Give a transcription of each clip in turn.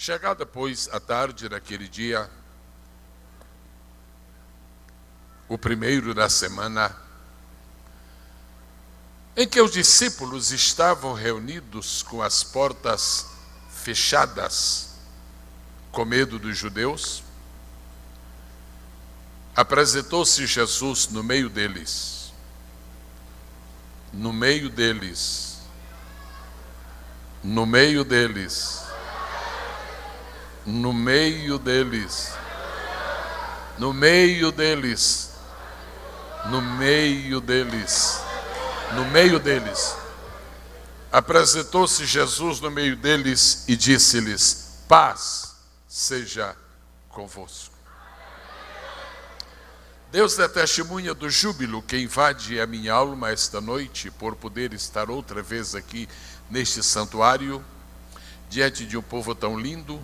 Chegada, pois, a tarde daquele dia, o primeiro da semana, em que os discípulos estavam reunidos com as portas fechadas, com medo dos judeus, apresentou-se Jesus no meio deles. No meio deles. No meio deles. No meio deles. No meio deles. No meio deles. No meio deles. Apresentou-se Jesus no meio deles e disse-lhes: paz seja convosco. Deus é testemunha do júbilo que invade a minha alma esta noite por poder estar outra vez aqui neste santuário, diante de um povo tão lindo,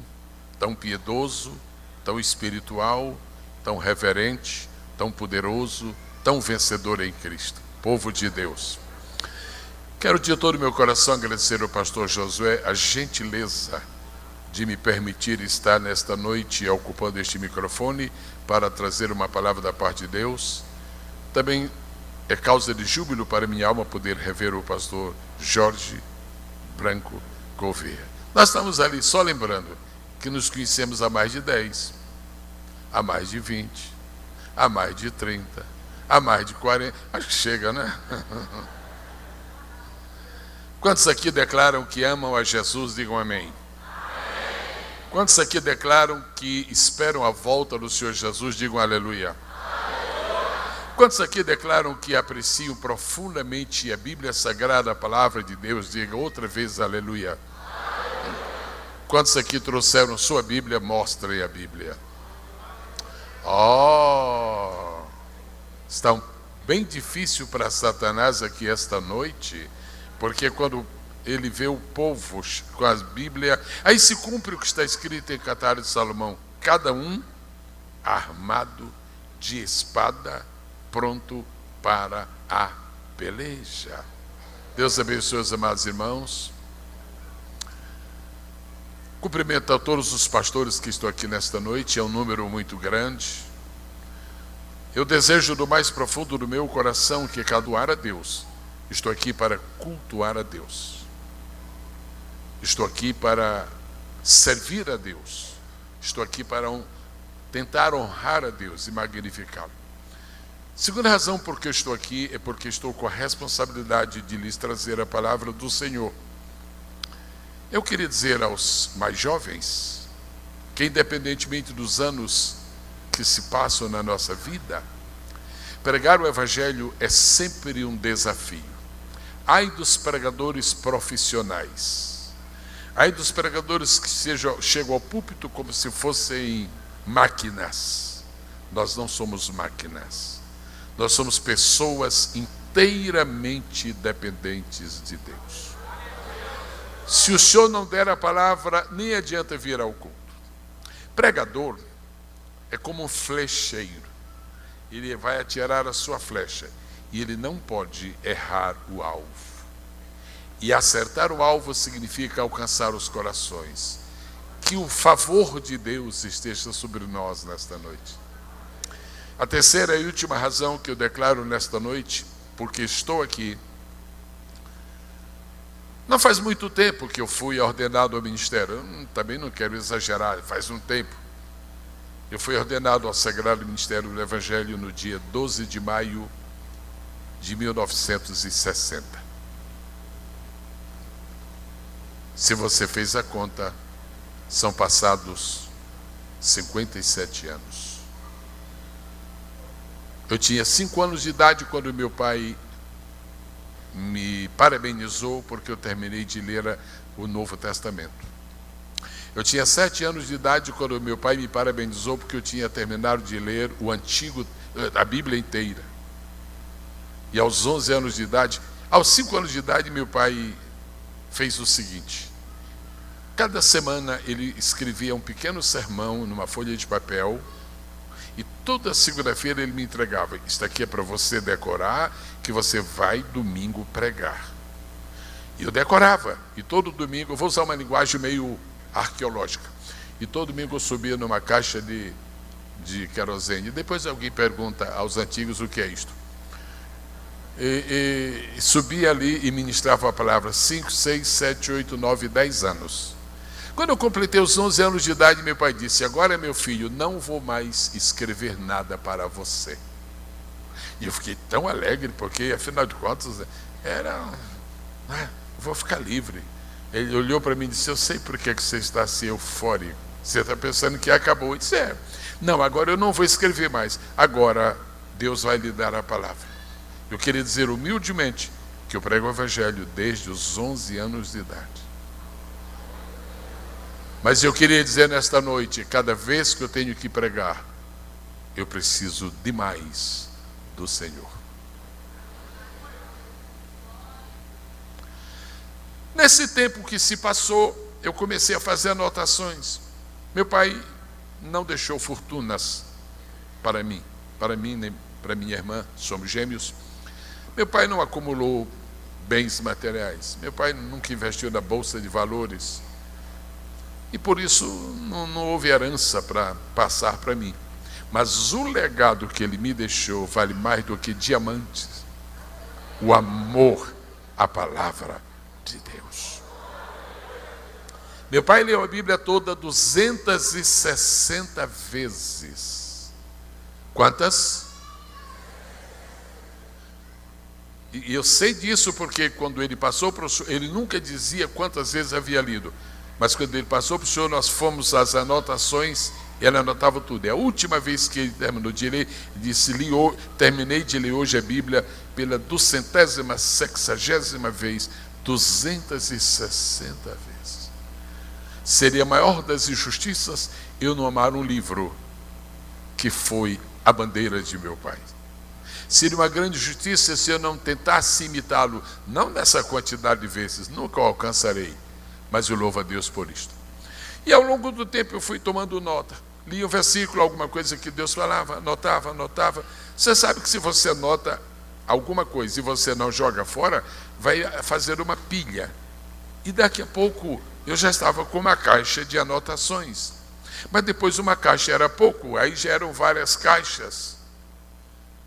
tão piedoso, tão espiritual, tão reverente, tão poderoso, tão vencedor em Cristo. Povo de Deus. Quero de todo o meu coração agradecer ao pastor Josué a gentileza de me permitir estar nesta noite ocupando este microfone para trazer uma palavra da parte de Deus. Também é causa de júbilo para minha alma poder rever o pastor Jorge Branco Gouveia. Nós estamos ali só lembrando que nos conhecemos há mais de 10, há mais de 20, há mais de 30, há mais de 40, acho que chega, né? Quantos aqui declaram que amam a Jesus, digam amém. Quantos aqui declaram que esperam a volta do Senhor Jesus, digam aleluia. Quantos aqui declaram que apreciam profundamente a Bíblia Sagrada, a Palavra de Deus, digam outra vez aleluia. Quantos aqui trouxeram sua Bíblia, mostrem a Bíblia. Está bem difícil para Satanás aqui esta noite, porque quando ele vê o povo com a Bíblia, aí se cumpre o que está escrito em Cantares de Salomão: cada um armado de espada, pronto para a peleja. Deus abençoe os amados irmãos. Cumprimento a todos os pastores que estão aqui nesta noite, é um número muito grande. Eu desejo do mais profundo do meu coração que adorar a Deus. Estou aqui para cultuar a Deus. Estou aqui para servir a Deus. Estou aqui para tentar honrar a Deus e magnificá-lo. Segunda razão por que eu estou aqui é porque estou com a responsabilidade de lhes trazer a palavra do Senhor. Eu queria dizer aos mais jovens que, independentemente dos anos que se passam na nossa vida, pregar o Evangelho é sempre um desafio. Ai dos pregadores profissionais. Ai dos pregadores que chegam ao púlpito como se fossem máquinas. Nós não somos máquinas. Nós somos pessoas inteiramente dependentes de Deus. Se o Senhor não der a palavra, nem adianta vir ao culto. Pregador é como um flecheiro. Ele vai atirar a sua flecha e ele não pode errar o alvo. E acertar o alvo significa alcançar os corações. Que o favor de Deus esteja sobre nós nesta noite. A terceira e última razão que eu declaro nesta noite, porque estou aqui. Não faz muito tempo que eu fui ordenado ao ministério. Eu também não quero exagerar, faz um tempo. Eu fui ordenado ao Sagrado Ministério do Evangelho no dia 12 de maio de 1960. Se você fez a conta, são passados 57 anos. Eu tinha 5 anos de idade quando meu pai me parabenizou porque eu terminei de ler o Novo Testamento. Eu tinha 7 anos de idade quando meu pai me parabenizou porque eu tinha terminado de ler a Bíblia inteira. E aos 11 anos de idade, aos 5 anos de idade, meu pai fez o seguinte: cada semana ele escrevia um pequeno sermão numa folha de papel e toda segunda-feira ele me entregava: isto aqui é para você decorar, que você vai domingo pregar. E eu decorava, e todo domingo, eu vou usar uma linguagem meio arqueológica. E todo domingo eu subia numa caixa de querosene. Depois alguém pergunta aos antigos o que é isto. E subia ali e ministrava a palavra 5, 6, 7, 8, 9, 10 anos. Quando eu completei os 11 anos de idade, meu pai disse: agora, meu filho, não vou mais escrever nada para você. E eu fiquei tão alegre, porque afinal de contas vou ficar livre. Ele olhou para mim e disse: eu sei por que você está assim eufórico. Você está pensando que acabou. Eu disse: não, agora eu não vou escrever mais. Agora Deus vai lhe dar a palavra. Eu queria dizer humildemente que eu prego o Evangelho desde os 11 anos de idade. Mas eu queria dizer nesta noite, cada vez que eu tenho que pregar, eu preciso demais do Senhor. Nesse tempo que se passou, eu comecei a fazer anotações. Meu pai não deixou fortunas para mim nem para minha irmã, somos gêmeos. Meu pai não acumulou bens materiais. Meu pai nunca investiu na bolsa de valores. E por isso não houve herança para passar para mim. Mas o legado que ele me deixou vale mais do que diamantes. O amor à palavra de Deus. Meu pai leu a Bíblia toda 260 vezes. Quantas? E eu sei disso porque quando ele passou para o senhor, ele nunca dizia quantas vezes havia lido. Mas quando ele passou para o senhor, nós fomos às anotações, ele anotava tudo. É a última vez que ele terminou de ler, ele disse: terminei de ler hoje a Bíblia pela 260ª vez, 260 vezes. Seria a maior das injustiças eu não amar um livro que foi a bandeira de meu pai. Seria uma grande justiça se eu não tentasse imitá-lo, não nessa quantidade de vezes, nunca o alcançarei, mas eu louvo a Deus por isto. E ao longo do tempo eu fui tomando nota, li um versículo, alguma coisa que Deus falava, anotava. Você sabe que se você anota alguma coisa e você não joga fora, vai fazer uma pilha. E daqui a pouco eu já estava com uma caixa de anotações. Mas depois uma caixa era pouco, aí já eram várias caixas.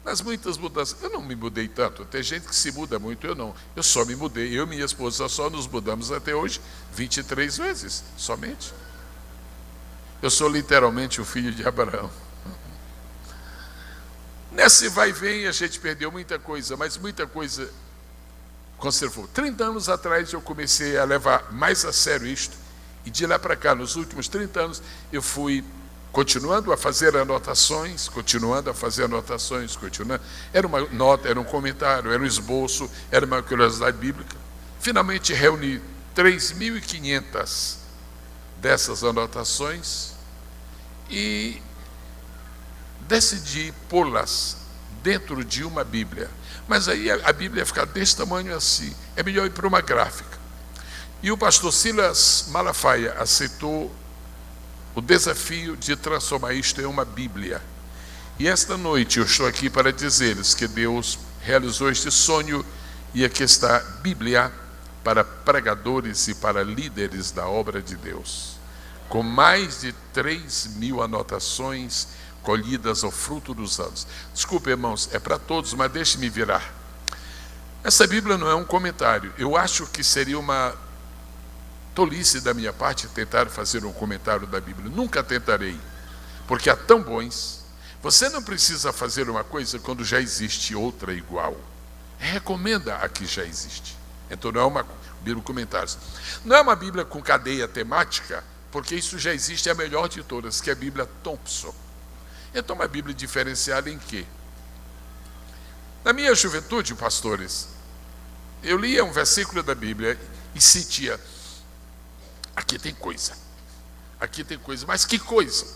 Nas muitas mudanças, eu não me mudei tanto, tem gente que se muda muito, eu não. Eu só me mudei, eu e minha esposa só nos mudamos até hoje 23 vezes, somente. Eu sou literalmente o filho de Abraão. Nesse vai e vem a gente perdeu muita coisa, mas muita coisa conservou. 30 anos atrás eu comecei a levar mais a sério isto, e de lá para cá, nos últimos 30 anos, eu fui continuando a fazer anotações, Era uma nota, era um comentário, era um esboço, era uma curiosidade bíblica. Finalmente reuni 3.500 dessas anotações e decidi pô-las dentro de uma Bíblia. Mas aí a Bíblia ia ficar desse tamanho assim. É melhor ir para uma gráfica. E o pastor Silas Malafaia aceitou o desafio de transformar isto em uma Bíblia. E esta noite eu estou aqui para dizer-lhes que Deus realizou este sonho e aqui está a Bíblia para pregadores e para líderes da obra de Deus, com mais de 3.000 anotações colhidas ao fruto dos anos. Desculpe, irmãos, é para todos, mas deixe-me virar. Essa Bíblia não é um comentário. Eu acho que seria uma tolice da minha parte tentar fazer um comentário da Bíblia. Nunca tentarei, porque há tão bons. Você não precisa fazer uma coisa quando já existe outra igual. Recomenda a que já existe. Então não é uma Bíblia com comentários. Não é uma Bíblia com cadeia temática, porque isso já existe, é a melhor de todas, que é a Bíblia Thompson. Então uma Bíblia diferenciada em quê? Na minha juventude, pastores, eu lia um versículo da Bíblia e sentia: aqui tem coisa, mas que coisa?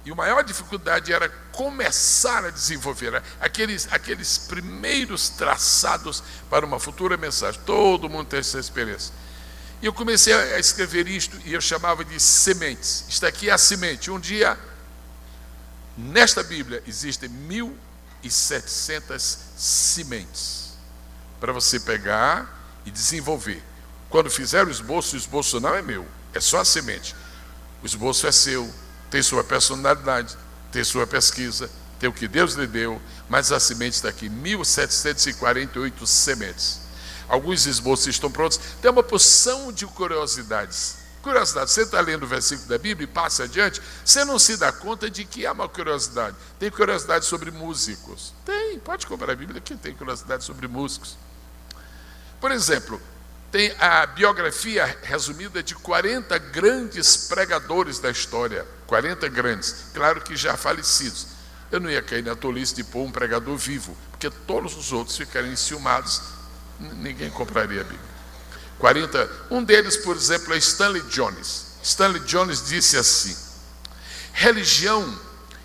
E a maior dificuldade era começar a desenvolver aqueles primeiros traçados para uma futura mensagem. Todo mundo tem essa experiência. E eu comecei a escrever isto e eu chamava de sementes. Isto aqui é a semente. Um dia, nesta Bíblia, existem 1.700 sementes para você pegar e desenvolver. Quando fizer o esboço não é meu. É só a semente. O esboço é seu, tem sua personalidade, tem sua pesquisa, tem o que Deus lhe deu, mas a semente está aqui, 1.748 sementes. Alguns esboços estão prontos. Tem uma porção de curiosidades. Curiosidade, você está lendo o versículo da Bíblia e passa adiante, você não se dá conta de que há uma curiosidade. Tem curiosidade sobre músicos. Tem, pode comprar a Bíblia que tem curiosidade sobre músicos. Por exemplo, tem a biografia resumida de 40 grandes pregadores da história. 40 grandes, claro que já falecidos. Eu não ia cair na tolice de pôr um pregador vivo, porque todos os outros ficariam enciumados, ninguém compraria a Bíblia. 40, um deles, por exemplo, é Stanley Jones. Stanley Jones disse assim: religião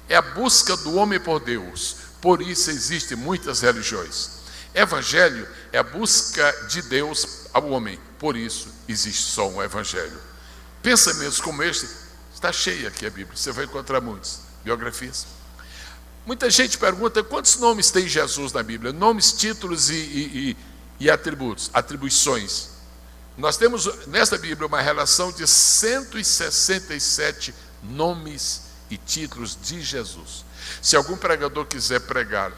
é a busca do homem por Deus, por isso existem muitas religiões. Evangelho é a busca de Deus ao homem, por isso existe só um evangelho. Pensamentos como este, está cheia aqui a Bíblia, você vai encontrar muitas biografias. Muita gente pergunta quantos nomes tem Jesus na Bíblia? Nomes, títulos e atributos, atribuições. Nós temos nesta Bíblia uma relação de 167 nomes e títulos de Jesus. Se algum pregador quiser pregar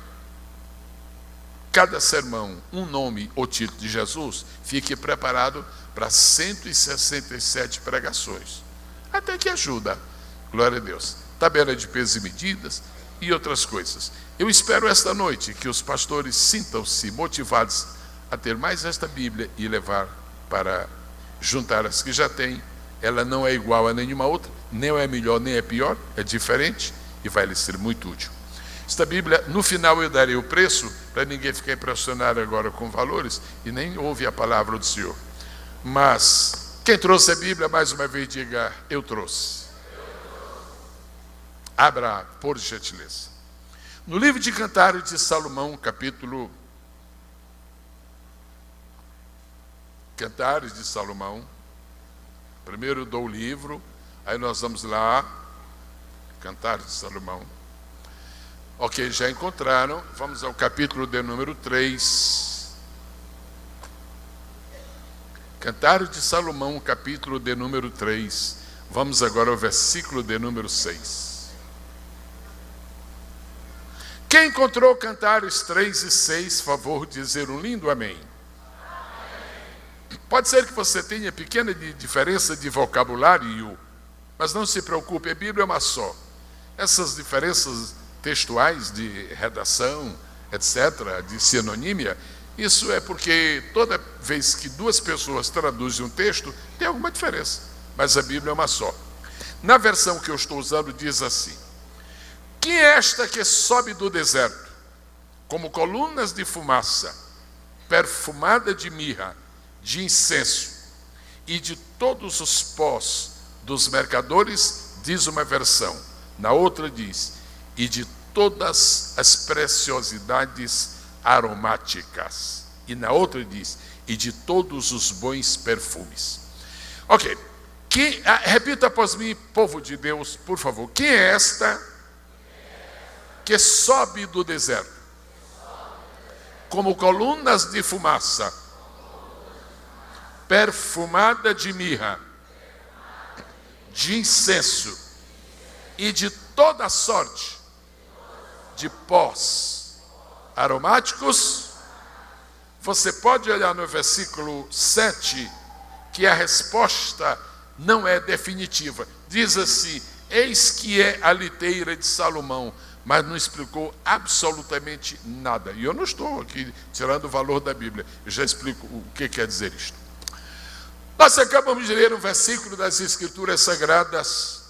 cada sermão um nome ou título de Jesus, fique preparado para 167 pregações. Até que ajuda, glória a Deus. Tabela de pesos e medidas e outras coisas. Eu espero esta noite que os pastores sintam-se motivados a ter mais esta Bíblia e levar para juntar as que já têm. Ela não é igual a nenhuma outra, nem é melhor nem é pior, é diferente e vai lhe ser muito útil. Esta Bíblia, no final eu darei o preço, para ninguém ficar impressionado agora com valores e nem ouve a palavra do Senhor. Mas quem trouxe a Bíblia, mais uma vez diga: eu trouxe. Abra, por gentileza. No livro de Cantares de Salomão, capítulo... Cantares de Salomão. Primeiro dou o livro, aí nós vamos lá. Cantares de Salomão. Ok, já encontraram. Vamos ao capítulo de número 3. Cantares de Salomão, capítulo de número 3. Vamos agora ao versículo de número 6. Quem encontrou Cantares 3 e 6, favor dizer um lindo amém. Pode ser que você tenha pequena diferença de vocabulário, mas não se preocupe, a Bíblia é uma só. Essas diferenças textuais de redação, etc., de sinonímia, isso é porque toda vez que duas pessoas traduzem um texto, tem alguma diferença, mas a Bíblia é uma só. Na versão que eu estou usando diz assim: quem é esta que sobe do deserto, como colunas de fumaça, perfumada de mirra, de incenso e de todos os pós dos mercadores, diz uma versão. Na outra diz, e de todas as preciosidades aromáticas. E na outra diz, e de todos os bons perfumes. Ok. Repita após mim, povo de Deus, por favor. Quem é esta que sobe do deserto, como colunas de fumaça, perfumada de mirra, de incenso e de toda sorte de pós aromáticos? Você pode olhar no versículo 7, que a resposta não é definitiva. Diz assim: eis que é a liteira de Salomão, mas não explicou absolutamente nada. E eu não estou aqui tirando o valor da Bíblia, eu já explico o que quer dizer isto. Nós acabamos de ler um versículo das Escrituras Sagradas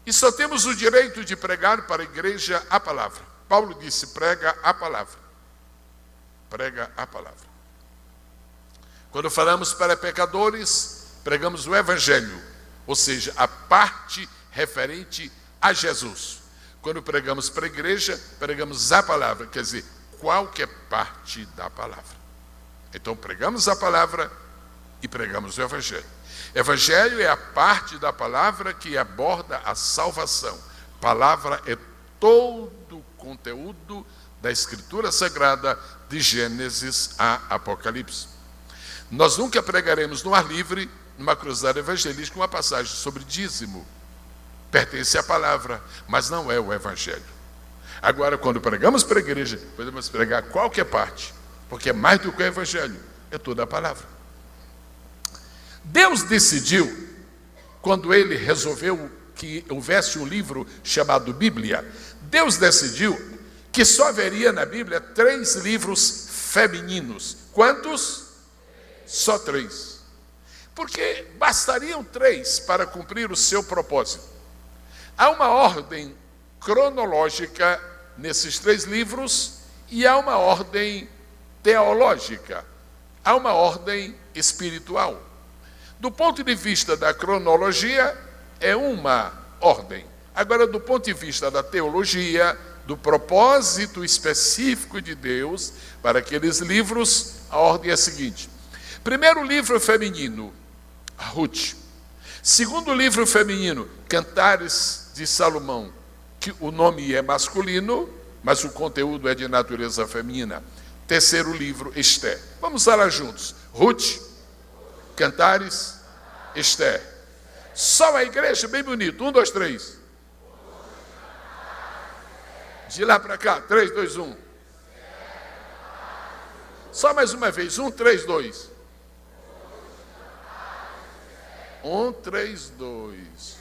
e só temos o direito de pregar para a igreja a palavra. Paulo disse: prega a palavra. Prega a palavra. Quando falamos para pecadores, pregamos o Evangelho, ou seja, a parte referente a Jesus. Quando pregamos para a igreja, pregamos a palavra, quer dizer, qualquer parte da palavra. Então pregamos a palavra e pregamos o Evangelho. Evangelho é a parte da palavra que aborda a salvação. Palavra é todo o conteúdo da Escritura Sagrada, de Gênesis a Apocalipse. Nós nunca pregaremos no ar livre, numa cruzada evangelística, uma passagem sobre dízimo. Pertence à palavra, mas não é o evangelho. Agora, quando pregamos para a igreja, podemos pregar qualquer parte, porque é mais do que o evangelho, é toda a palavra. Deus decidiu, quando ele resolveu que houvesse um livro chamado Bíblia, Deus decidiu que só haveria na Bíblia 3 livros femininos. Quantos? Só 3. Porque bastariam 3 para cumprir o seu propósito. Há uma ordem cronológica nesses 3 livros e há uma ordem teológica. Há uma ordem espiritual. Do ponto de vista da cronologia, é uma ordem. Agora, do ponto de vista da teologia, do propósito específico de Deus para aqueles livros, a ordem é a seguinte. Primeiro livro feminino, Ruth. Segundo livro feminino, Cantares de Salomão, que o nome é masculino, mas o conteúdo é de natureza feminina. Terceiro livro, Esther. Vamos lá juntos. Ruth, Cantares, Esther. Só a igreja, bem bonito. 1, 2, 3. De lá para cá. 3, 2, 1. Só mais uma vez. 1, 3, 2. 1, 3, 2.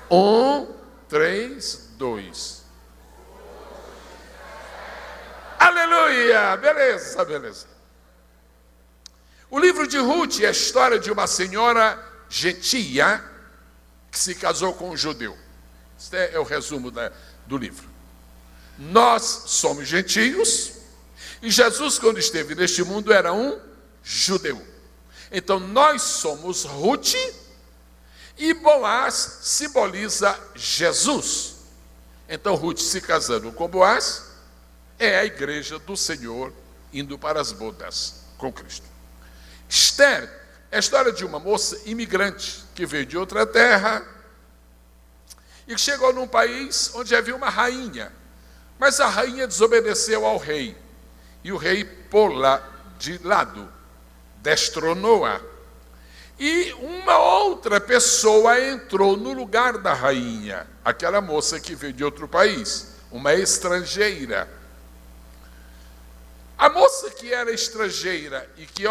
1, 3, 2. Aleluia! Beleza, beleza. O livro de Ruth é a história de uma senhora gentia que se casou com um judeu. Este é o resumo do livro. Nós somos gentios e Jesus, quando esteve neste mundo, era um judeu. Então, nós somos Ruth e Boaz simboliza Jesus. Então, Ruth se casando com Boaz é a igreja do Senhor indo para as bodas com Cristo. Esther é a história de uma moça imigrante que veio de outra terra e que chegou num país onde havia uma rainha, mas a rainha desobedeceu ao rei e o rei pô-la de lado, destronou-a. E uma outra pessoa entrou no lugar da rainha, aquela moça que veio de outro país, uma estrangeira. A moça que era estrangeira e que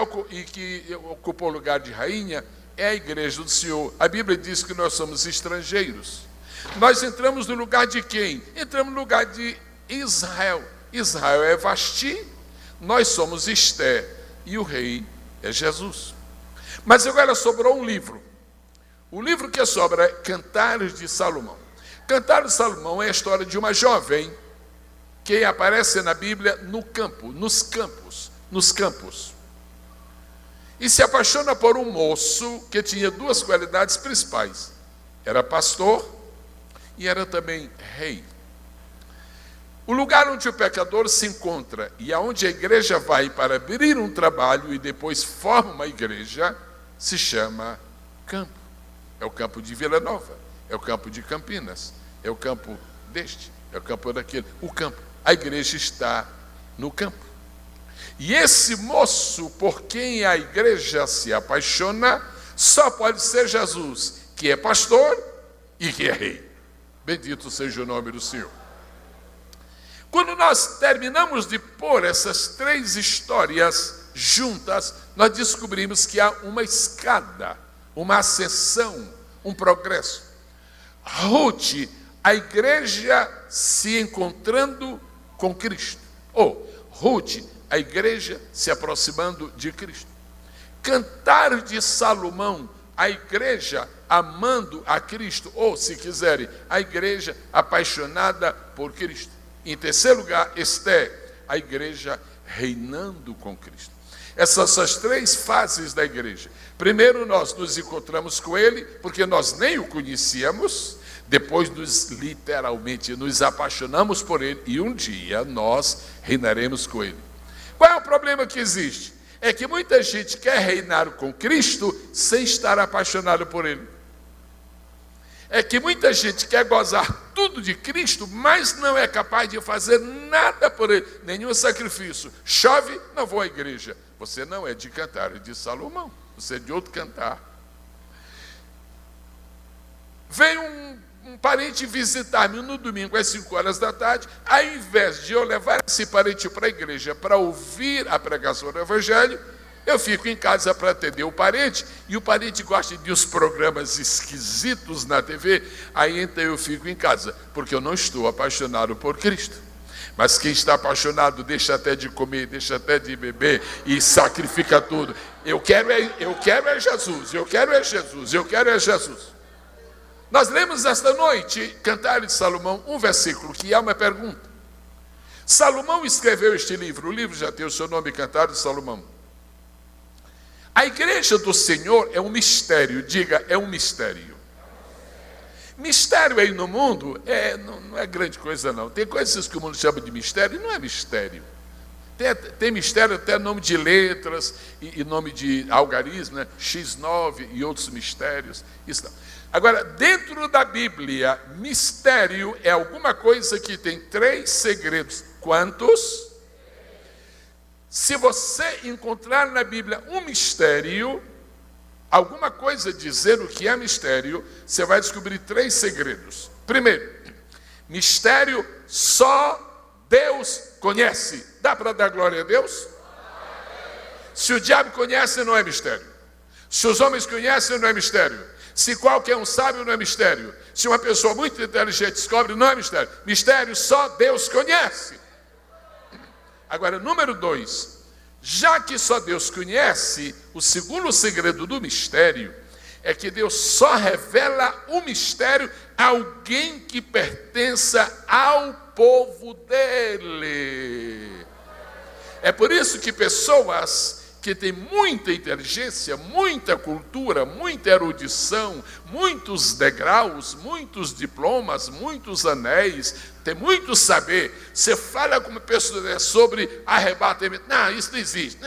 ocupou o lugar de rainha é a igreja do Senhor. A Bíblia diz que nós somos estrangeiros. Nós entramos no lugar de quem? Entramos no lugar de Israel. Israel é Vasti, nós somos Esther e o rei é Jesus. Mas agora sobrou um livro. O livro que sobra é Cantares de Salomão. Cantares de Salomão é a história de uma jovem que aparece na Bíblia no campo, nos campos. E se apaixona por um moço que tinha 2 qualidades principais. Era pastor e era também rei. O lugar onde o pecador se encontra e aonde a igreja vai para abrir um trabalho e depois forma uma igreja, se chama campo. É o campo de Vila Nova, é o campo de Campinas, é o campo deste, é o campo daquele. O campo. A igreja está no campo. E esse moço por quem a igreja se apaixona só pode ser Jesus, que é pastor e que é rei. Bendito seja o nome do Senhor. Quando nós terminamos de pôr essas 3 histórias juntas, nós descobrimos que há uma escada, uma ascensão, um progresso. Ruth, a igreja se encontrando com Cristo. Ou Ruth, a igreja se aproximando de Cristo. Cantares de Salomão, a igreja amando a Cristo. Ou, se quiserem, a igreja apaixonada por Cristo. Em terceiro lugar, Esther, a igreja reinando com Cristo. Essas são as 3 fases da igreja. Primeiro, nós nos encontramos com ele, porque nós nem o conhecíamos. Depois, literalmente, nos apaixonamos por ele. E um dia, nós reinaremos com ele. Qual é o problema que existe? É que muita gente quer reinar com Cristo sem estar apaixonado por ele. É que muita gente quer gozar tudo de Cristo, mas não é capaz de fazer nada por ele, nenhum sacrifício. Chove, não vou à igreja. Você não é de Cantares de Salomão, você é de outro cantar. Veio um parente visitar-me no domingo às 5 horas da tarde. Ao invés de eu levar esse parente para a igreja para ouvir a pregação do Evangelho, eu fico em casa para atender o parente, e o parente gosta de uns programas esquisitos na TV, aí então eu fico em casa, porque eu não estou apaixonado por Cristo. Mas quem está apaixonado deixa até de comer, deixa até de beber e sacrifica tudo. Eu quero é Jesus, eu quero é Jesus, eu quero é Jesus. Nós lemos esta noite, Cantares de Salomão, um versículo que há uma pergunta. Salomão escreveu este livro, o livro já tem o seu nome, Cantares de Salomão. A igreja do Senhor é um mistério, diga, é um mistério. Mistério aí no mundo não é grande coisa não. Tem coisas que o mundo chama de mistério e não é mistério. Tem mistério até nome de letras e nome de algarismo, né? X9 e outros mistérios. Isso não. Agora, dentro da Bíblia, mistério é alguma coisa que tem 3 segredos. Quantos? Se você encontrar na Bíblia um mistério, alguma coisa dizer o que é mistério, você vai descobrir 3 segredos. Primeiro, mistério só Deus conhece. Dá para dar glória a Deus? Se o diabo conhece, não é mistério. Se os homens conhecem, não é mistério. Se qualquer um sabe, não é mistério. Se uma pessoa muito inteligente descobre, não é mistério. Mistério só Deus conhece. Agora, número 2, já que só Deus conhece, o segundo segredo do mistério é que Deus só revela o mistério a alguém que pertença ao povo dele. É por isso que pessoas que têm muita inteligência, muita cultura, muita erudição, muitos degraus, muitos diplomas, muitos anéis, tem muito saber. Você fala com uma pessoa sobre arrebatamento. Não, isso não existe.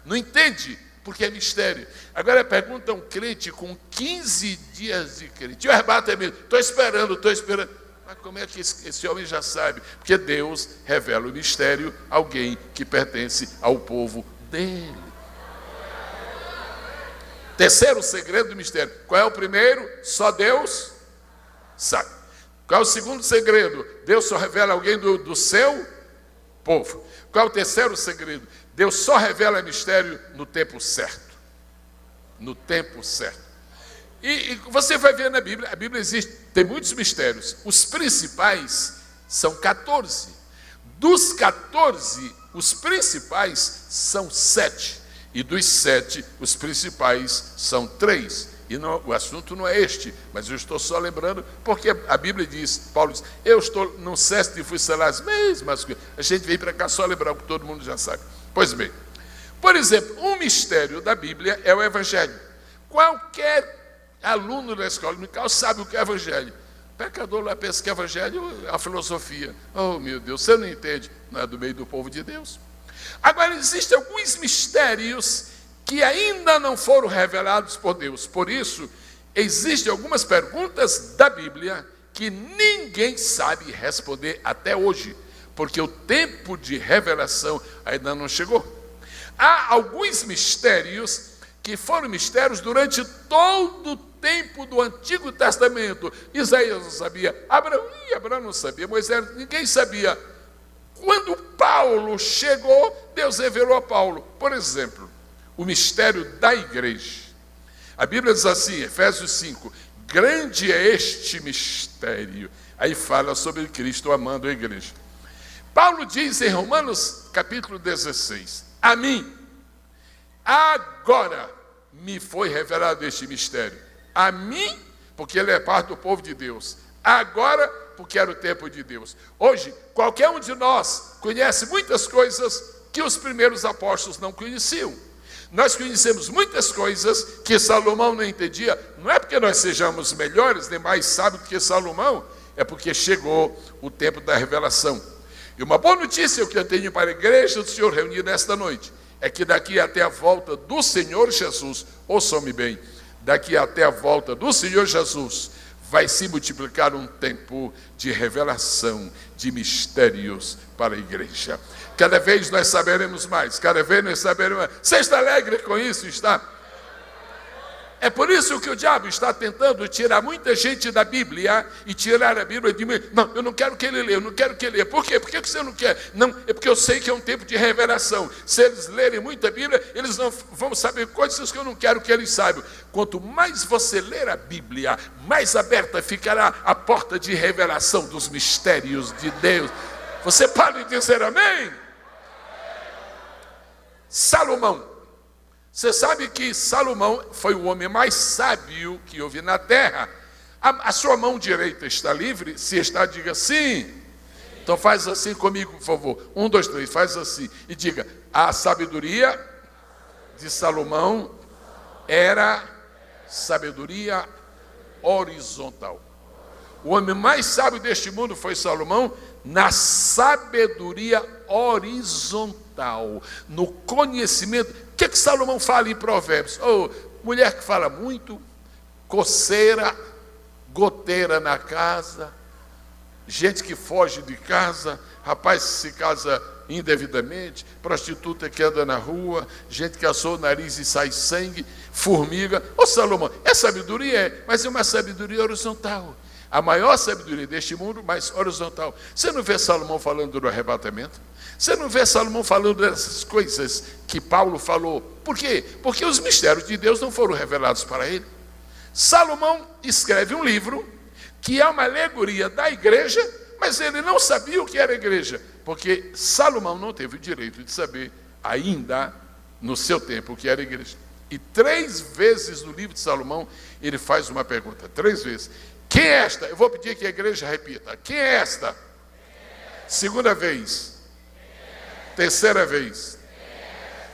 Não entende, porque é mistério. Agora pergunta um crente com 15 dias de crente. E o arrebatamento? Estou esperando. Mas como é que esse homem já sabe? Porque Deus revela o mistério a alguém que pertence ao povo dele. Terceiro segredo do mistério. Qual é o primeiro? Só Deus sabe. Qual é o segundo segredo? Deus só revela a alguém do seu povo. Qual é o terceiro segredo? Deus só revela mistério no tempo certo. No tempo certo. E você vai ver na Bíblia, a Bíblia tem muitos mistérios. Os principais são 14. Dos 14, os principais são 7. E dos 7, os principais são 3. E não, o assunto não é este, mas eu estou só lembrando, porque a Bíblia diz, Paulo diz, eu estou, não cesso de fuzilar as mesmas coisas. A gente vem para cá só lembrar o que todo mundo já sabe. Pois bem, por exemplo, um mistério da Bíblia é o Evangelho. Qualquer aluno da escola dominical sabe o que é Evangelho. O pecador lá pensa que Evangelho é a filosofia. Oh, meu Deus, você não entende. Não é do meio do povo de Deus. Agora, existem alguns mistérios que ainda não foram revelados por Deus. Por isso, existem algumas perguntas da Bíblia que ninguém sabe responder até hoje, porque o tempo de revelação ainda não chegou. Há alguns mistérios que foram mistérios durante todo o tempo do Antigo Testamento. Isaías não sabia, Abraão não sabia, Moisés, ninguém sabia. Quando Paulo chegou, Deus revelou a Paulo. Por exemplo, o mistério da igreja. A Bíblia diz assim, Efésios 5, grande é este mistério. Aí fala sobre Cristo amando a igreja. Paulo diz em Romanos capítulo 16, a mim, agora me foi revelado este mistério. A mim, porque ele é parte do povo de Deus. Agora, porque era o tempo de Deus. Hoje, qualquer um de nós conhece muitas coisas que os primeiros apóstolos não conheciam. Nós conhecemos muitas coisas que Salomão não entendia. Não é porque nós sejamos melhores, nem mais sábios do que Salomão. É porque chegou o tempo da revelação. E uma boa notícia que eu tenho para a igreja do Senhor reunida nesta noite é que daqui até a volta do Senhor Jesus, ouçam-me bem, daqui até a volta do Senhor Jesus, vai se multiplicar um tempo de revelação, de mistérios para a igreja. Cada vez nós saberemos mais, cada vez nós saberemos mais. Você está alegre com isso? Está? É por isso que o diabo está tentando tirar muita gente da Bíblia e tirar a Bíblia de mim. Não, eu não quero que ele leia, eu não quero que ele leia. Por quê? Por que você não quer? Não, é porque eu sei que é um tempo de revelação. Se eles lerem muita Bíblia, eles não vão saber coisas que eu não quero que eles saibam. Quanto mais você ler a Bíblia, mais aberta ficará a porta de revelação dos mistérios de Deus. Você pode dizer amém? Salomão. Você sabe que Salomão foi o homem mais sábio que houve na terra. A sua mão direita está livre? Se está, diga sim. Então faz assim comigo, por favor. 1, 2, 3, faz assim. E diga, a sabedoria de Salomão era sabedoria horizontal. O homem mais sábio deste mundo foi Salomão na sabedoria horizontal, no conhecimento. O que Salomão fala em Provérbios? Oh, mulher que fala muito, coceira, goteira na casa, gente que foge de casa, rapaz que se casa indevidamente, prostituta que anda na rua, gente que assou o nariz e sai sangue, formiga. Ô Salomão, é sabedoria? Mas é uma sabedoria horizontal. A maior sabedoria deste mundo, mas horizontal. Você não vê Salomão falando do arrebatamento? Você não vê Salomão falando dessas coisas que Paulo falou? Por quê? Porque os mistérios de Deus não foram revelados para ele. Salomão escreve um livro que é uma alegoria da igreja, mas ele não sabia o que era a igreja, porque Salomão não teve o direito de saber ainda no seu tempo o que era a igreja. E 3 vezes no livro de Salomão ele faz uma pergunta, 3 vezes. Quem é esta? Eu vou pedir que a igreja repita. Quem é esta? Segunda vez. Terceira vez.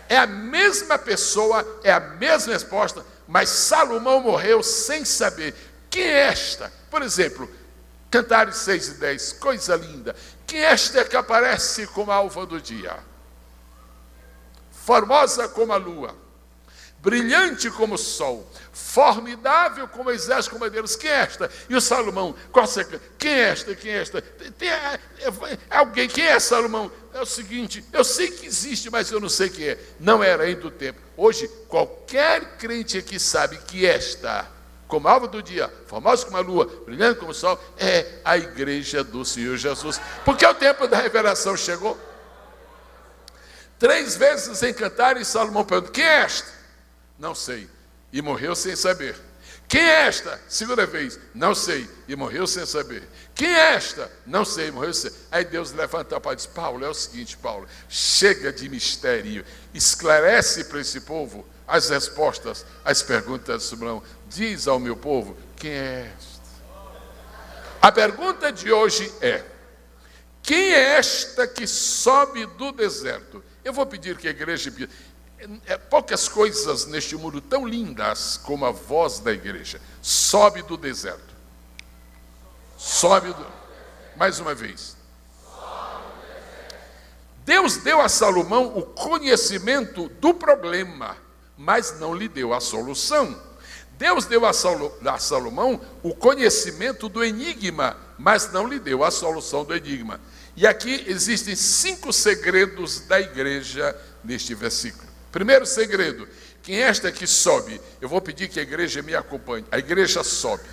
É a mesma pessoa, é a mesma resposta, mas Salomão morreu sem saber. Quem é esta? Por exemplo, Cantares 6:10, coisa linda. Quem é esta que aparece como a alva do dia? Formosa como a lua, brilhante como o sol, formidável como o exército como Deus. Quem é esta? E o Salomão, quem é esta? Quem é esta? Tem alguém, quem é Salomão? É o seguinte, eu sei que existe, mas eu não sei quem é. Não era ainda o tempo. Hoje, qualquer crente aqui sabe que esta, como a alva do dia, formosa como a lua, brilhante como o sol, é a igreja do Senhor Jesus. Porque o tempo da revelação chegou. 3 vezes em Cantares, Salomão pergunta, quem é esta? Não sei, e morreu sem saber. Quem é esta? Segunda vez, não sei, e morreu sem saber. Quem é esta? Não sei, e morreu sem saber. Aí Deus levanta para e diz, Paulo, é o seguinte, Paulo, chega de mistério, esclarece para esse povo as respostas às perguntas de Salomão. Diz ao meu povo, quem é esta? A pergunta de hoje é, quem é esta que sobe do deserto? Eu vou pedir que a igreja... poucas coisas neste mundo tão lindas como a voz da igreja. Sobe do deserto. Mais uma vez. Deus deu a Salomão o conhecimento do problema, mas não lhe deu a solução. Deus deu a Salomão o conhecimento do enigma, mas não lhe deu a solução do enigma. E aqui existem 5 segredos da igreja neste versículo. Primeiro segredo, quem é esta que sobe? Eu vou pedir que a igreja me acompanhe. A igreja sobe.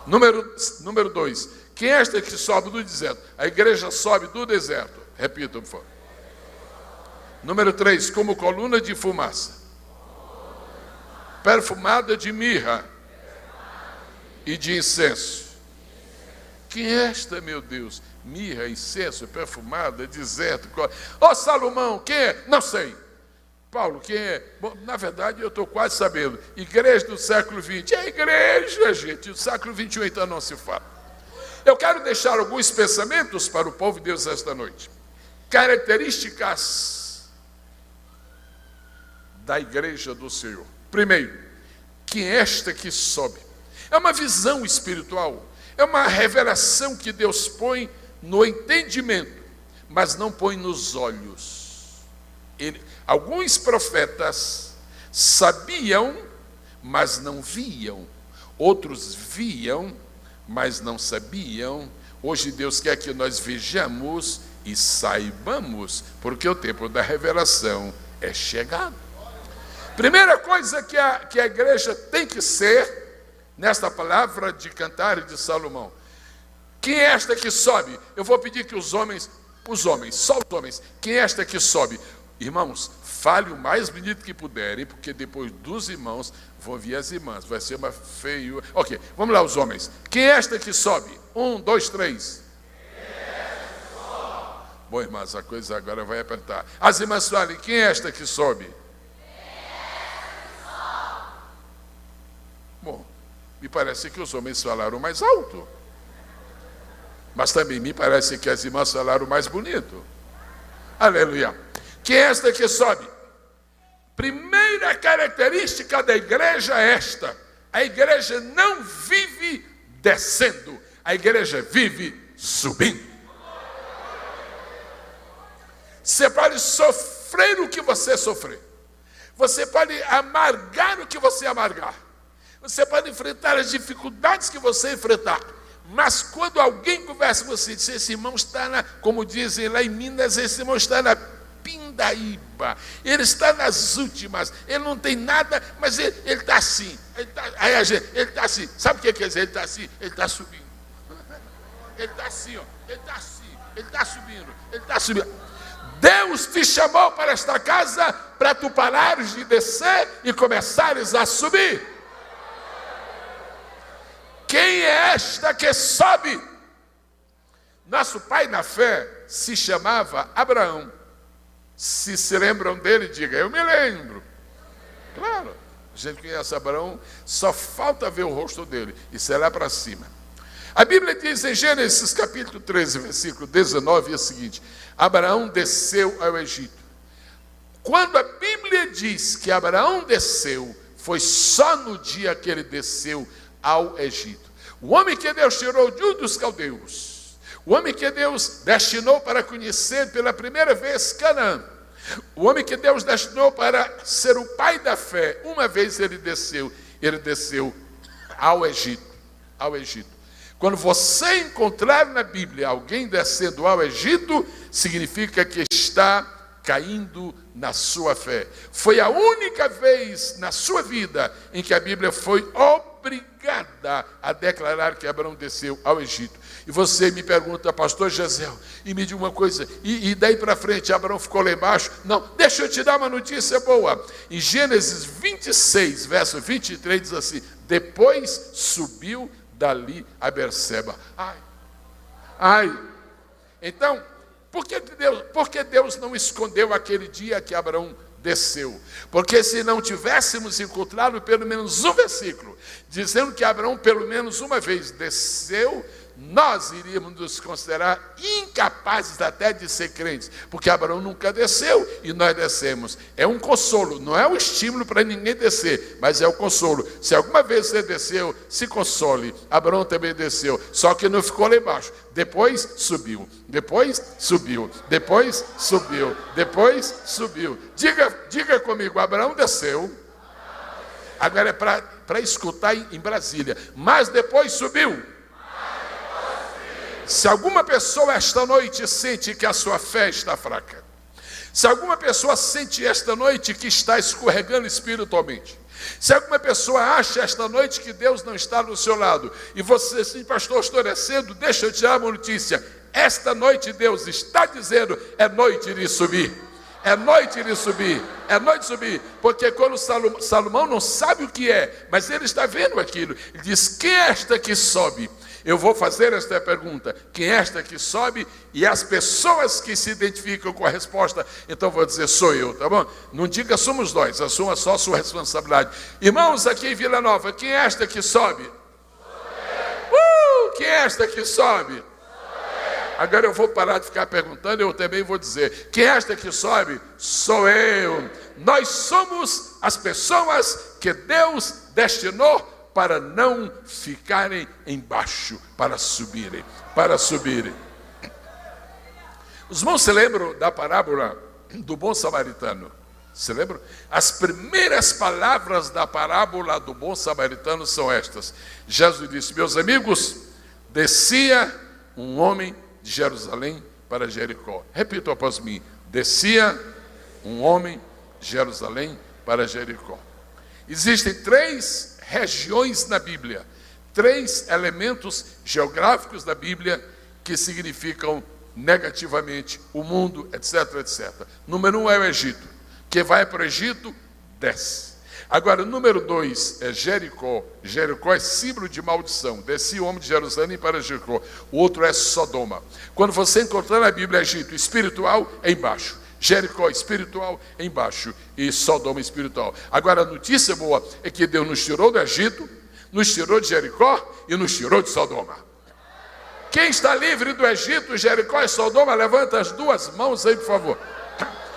Número 2, quem é esta que sobe do deserto? A igreja sobe do deserto. Repita, por favor. Número 3, como coluna de fumaça, perfumada de mirra e de incenso. Quem é esta, meu Deus? Mirra, incenso, perfumada, deserto. Ô Salomão, quem é? Não sei. Paulo, quem é? Bom, na verdade, eu estou quase sabendo. Igreja do século XX. É a igreja, gente. Do século XXI, então, não se fala. Eu quero deixar alguns pensamentos para o povo de Deus esta noite. Características da igreja do Senhor. Primeiro, quem é esta que sobe? É uma visão espiritual. É uma revelação que Deus põe no entendimento, mas não põe nos olhos. Alguns profetas sabiam, mas não viam. Outros viam, mas não sabiam. Hoje Deus quer que nós vejamos e saibamos, porque o tempo da revelação é chegado. Primeira coisa que a igreja tem que ser, nesta palavra de Cantares de Salomão: quem é esta que sobe? Eu vou pedir que os homens, só os homens, quem é esta que sobe? Irmãos, fale o mais bonito que puderem, porque depois dos irmãos vão vir as irmãs, vai ser uma feio. Ok, vamos lá, os homens. Quem é esta que sobe? 1, 2, 3. Bom, irmãs, a coisa agora vai apertar. As irmãs falem: quem é esta que sobe? Bom, me parece que os homens falaram mais alto, mas também me parece que as irmãs falaram mais bonito. Aleluia. Quem é esta que sobe? Primeira característica da igreja é esta: a igreja não vive descendo, a igreja vive subindo. Você pode sofrer o que você sofrer, você pode amargar o que você amargar, você pode enfrentar as dificuldades que você enfrentar, mas quando alguém conversa com você, diz: esse irmão está como dizem lá em Minas, esse irmão está na pindaíba, ele está nas últimas, ele não tem nada, mas ele está assim, ele está assim, sabe o que quer dizer? Ele está assim, ele está subindo, ele está assim, ó, ele está assim, ele está subindo, ele está subindo. Deus te chamou para esta casa para tu parares de descer e começares a subir. Quem é esta que sobe? Nosso pai na fé se chamava Abraão. Se lembram dele, diga: eu me lembro. Claro, a gente conhece Abraão, só falta ver o rosto dele, e será para cima. A Bíblia diz em Gênesis capítulo 13, versículo 19, é o seguinte: Abraão desceu ao Egito. Quando a Bíblia diz que Abraão desceu, foi só no dia que ele desceu ao Egito. O homem que Deus tirou de Ur dos Caldeus, o homem que Deus destinou para conhecer pela primeira vez Canaã, o homem que Deus destinou para ser o pai da fé, uma vez ele desceu ao Egito. Quando você encontrar na Bíblia alguém descendo ao Egito, significa que está caindo na sua fé. Foi a única vez na sua vida em que a Bíblia foi obrigada a declarar que Abraão desceu ao Egito. E você me pergunta: pastor Jesel, e me diga uma coisa, e daí para frente Abraão ficou lá embaixo? Não, deixa eu te dar uma notícia boa. Em Gênesis 26, verso 23, diz assim: depois subiu dali a Berseba. Então, por que Deus não escondeu aquele dia que Abraão desceu? Porque se não tivéssemos encontrado pelo menos um versículo dizendo que Abraão pelo menos uma vez desceu, nós iríamos nos considerar incapazes até de ser crentes, porque Abraão nunca desceu e nós descemos. É um consolo, não é um estímulo para ninguém descer, mas é o consolo. Se alguma vez você desceu, se console. Abraão também desceu, só que não ficou lá embaixo. Depois subiu, depois subiu, depois subiu, depois subiu. Diga comigo: Abraão desceu. Agora é para escutar em Brasília. Mas depois subiu. Se alguma pessoa esta noite sente que a sua fé está fraca, se alguma pessoa sente esta noite que está escorregando espiritualmente, se alguma pessoa acha esta noite que Deus não está do seu lado, e você diz: pastor, estou descendo, deixa eu te dar uma notícia. Esta noite Deus está dizendo: é noite de subir. É noite de subir, é noite de subir, porque quando Salomão não sabe o que é, mas ele está vendo aquilo, ele diz: quem é esta que sobe? Eu vou fazer esta pergunta: quem é esta que sobe? E as pessoas que se identificam com a resposta, então vou dizer: sou eu, tá bom? Não diga somos nós, assuma só a sua responsabilidade. Irmãos, aqui em Vila Nova, quem é esta que sobe? Quem é esta que sobe? Agora eu vou parar de ficar perguntando, eu também vou dizer: quem é esta que sobe? Sou eu. Nós somos as pessoas que Deus destinou para não ficarem embaixo, para subirem. Os irmãos se lembram da parábola do bom samaritano? Se lembram? As primeiras palavras da parábola do bom samaritano são estas. Jesus disse: meus amigos, descia um homem de Jerusalém para Jericó. Repita após mim: descia um homem de Jerusalém para Jericó. Existem 3 regiões na Bíblia, 3 elementos geográficos da Bíblia que significam negativamente o mundo, etc, etc. Número 1 é o Egito. Quem vai para o Egito, desce. Agora, número 2 é Jericó. Jericó é símbolo de maldição. Descia o homem de Jerusalém para Jericó. O outro é Sodoma. Quando você encontrar na Bíblia Egito espiritual, é embaixo. Jericó espiritual, é embaixo. E Sodoma espiritual. Agora, a notícia boa é que Deus nos tirou do Egito, nos tirou de Jericó e nos tirou de Sodoma. Quem está livre do Egito, Jericó e Sodoma, levanta as 2 mãos aí, por favor.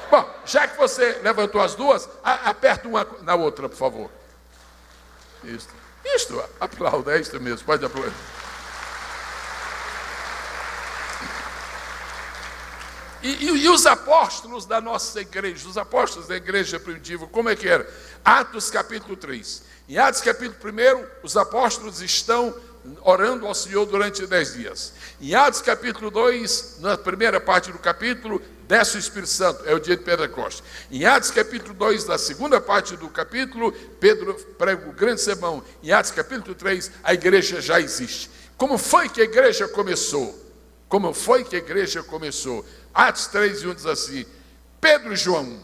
Bom, já que você levantou as 2, aperta uma na outra, por favor. Isto, aplauda, é isto mesmo, pode aplaudir. E os apóstolos da nossa igreja, os apóstolos da igreja primitiva, como é que era? Atos capítulo 3. Em Atos capítulo 1, os apóstolos estão orando ao Senhor durante 10 dias. Em Atos capítulo 2, na primeira parte do capítulo, desce o Espírito Santo, é o dia de Pentecostes. Em Atos capítulo 2, na segunda parte do capítulo, Pedro prega o grande sermão. Em Atos capítulo 3, a igreja já existe. Como foi que a igreja começou? Como foi que a igreja começou? Atos 3:1 diz assim: Pedro e João.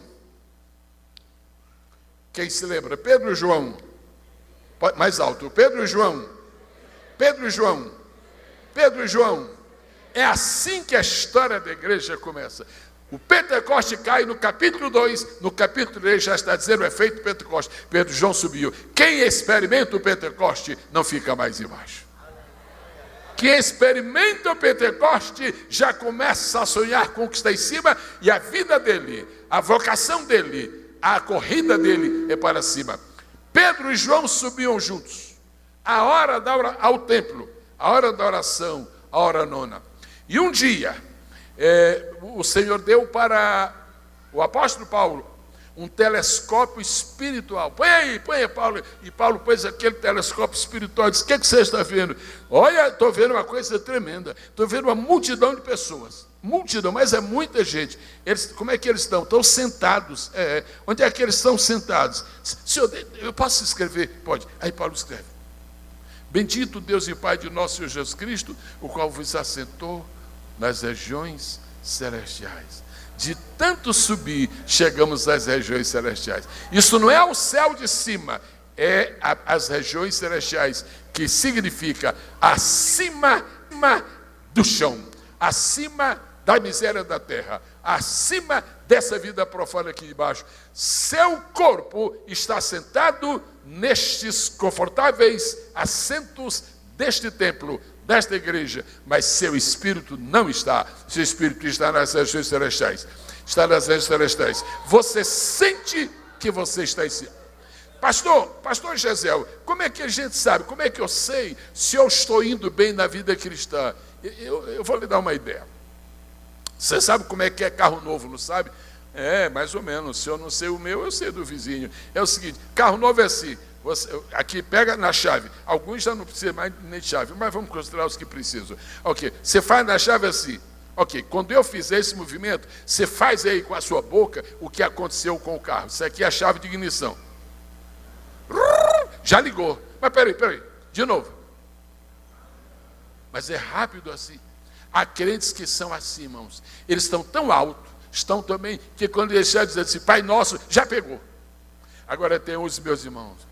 Quem se lembra? Pedro e João. Mais alto. Pedro e João. Pedro e João. Pedro e João. É assim que a história da igreja começa. O Pentecoste cai no capítulo 2, no capítulo 3 já está dizendo o efeito Pentecoste. Pedro e João subiu. Quem experimenta o Pentecoste não fica mais embaixo. Quem experimenta o Pentecoste já começa a sonhar com o que está em cima, e a vida dele, a vocação dele, a corrida dele é para cima. Pedro e João subiam juntos, a hora ao templo, a hora da oração, a hora nona. E um dia, o Senhor deu para o apóstolo Paulo um telescópio espiritual. Põe aí, Paulo. E Paulo pôs aquele telescópio espiritual e disse: o que você está vendo? Olha, estou vendo uma coisa tremenda. Estou vendo uma multidão de pessoas. Multidão, mas é muita gente. Como é que eles estão? Estão sentados. Onde é que eles estão sentados? Senhor, eu posso escrever? Pode. Aí Paulo escreve: bendito Deus e Pai de nosso Senhor Jesus Cristo, o qual vos assentou nas regiões celestiais. De tanto subir, chegamos às regiões celestiais. Isso não é o céu de cima, é as regiões celestiais, que significa acima do chão, acima da miséria da terra, acima dessa vida profana aqui embaixo. Seu corpo está sentado nestes confortáveis assentos deste templo, desta igreja, mas seu espírito não está. Seu espírito está nas regiões celestiais. Está nas regiões celestiais. Você sente que você está em cima. Pastor Gesiel, como é que a gente sabe? Como é que eu sei se eu estou indo bem na vida cristã? Eu vou lhe dar uma ideia. Você sabe como é que é carro novo, não sabe? Mais ou menos. Se eu não sei o meu, eu sei do vizinho. É o seguinte: carro novo é assim. Você, aqui pega na chave. Alguns já não precisam mais nem de chave, mas vamos considerar os que precisam. Ok, você faz na chave assim. Ok, quando eu fizer esse movimento, você faz aí com a sua boca o que aconteceu com o carro. Isso aqui é a chave de ignição. Já ligou. Mas peraí, de novo. Mas é rápido assim. Há crentes que são assim, irmãos. Eles estão tão alto, estão também, que quando eles já dizem assim: Pai Nosso, já pegou. Agora tem os meus irmãos.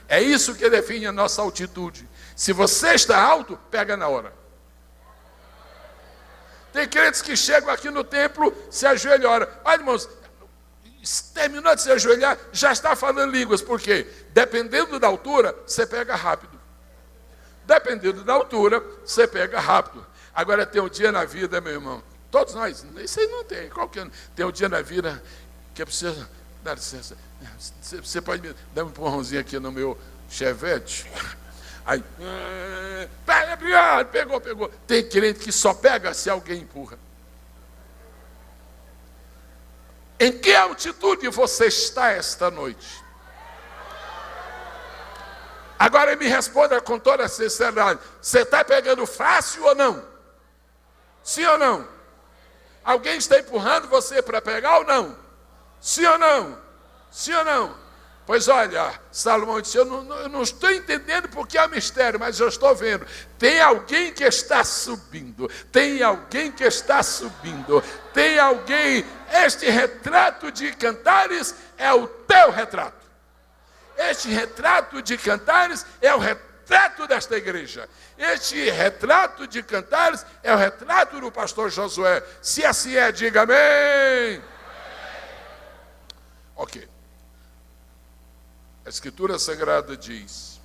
É isso que define a nossa altitude. Se você está alto, pega na hora. Tem crentes que chegam aqui no templo, se ajoelham, ora. Olha, irmãos, terminou de se ajoelhar, já está falando línguas. Por quê? Dependendo da altura, você pega rápido. Dependendo da altura, você pega rápido. Agora tem um dia na vida, meu irmão, todos nós, isso aí não tem, qualquer. Tem um dia na vida que é preciso, dá licença, você pode me dar um empurrãozinho aqui no meu Chevette? Aí, pegou. Tem crente que só pega se alguém empurra. Em que altitude você está esta noite? Agora me responda com toda a sinceridade. Você está pegando fácil ou não? Sim ou não? Alguém está empurrando você para pegar ou não? Sim ou não? Sim ou não? Pois olha, Salomão disse, eu não estou entendendo porque é um mistério, mas eu estou vendo. Tem alguém que está subindo. Tem alguém que está subindo. Tem alguém. Este retrato de Cantares é o teu retrato. Este retrato de Cantares é o retrato desta igreja. Este retrato de Cantares é o retrato do pastor Josué. Se assim é, diga amém. Ok. A Escritura Sagrada diz,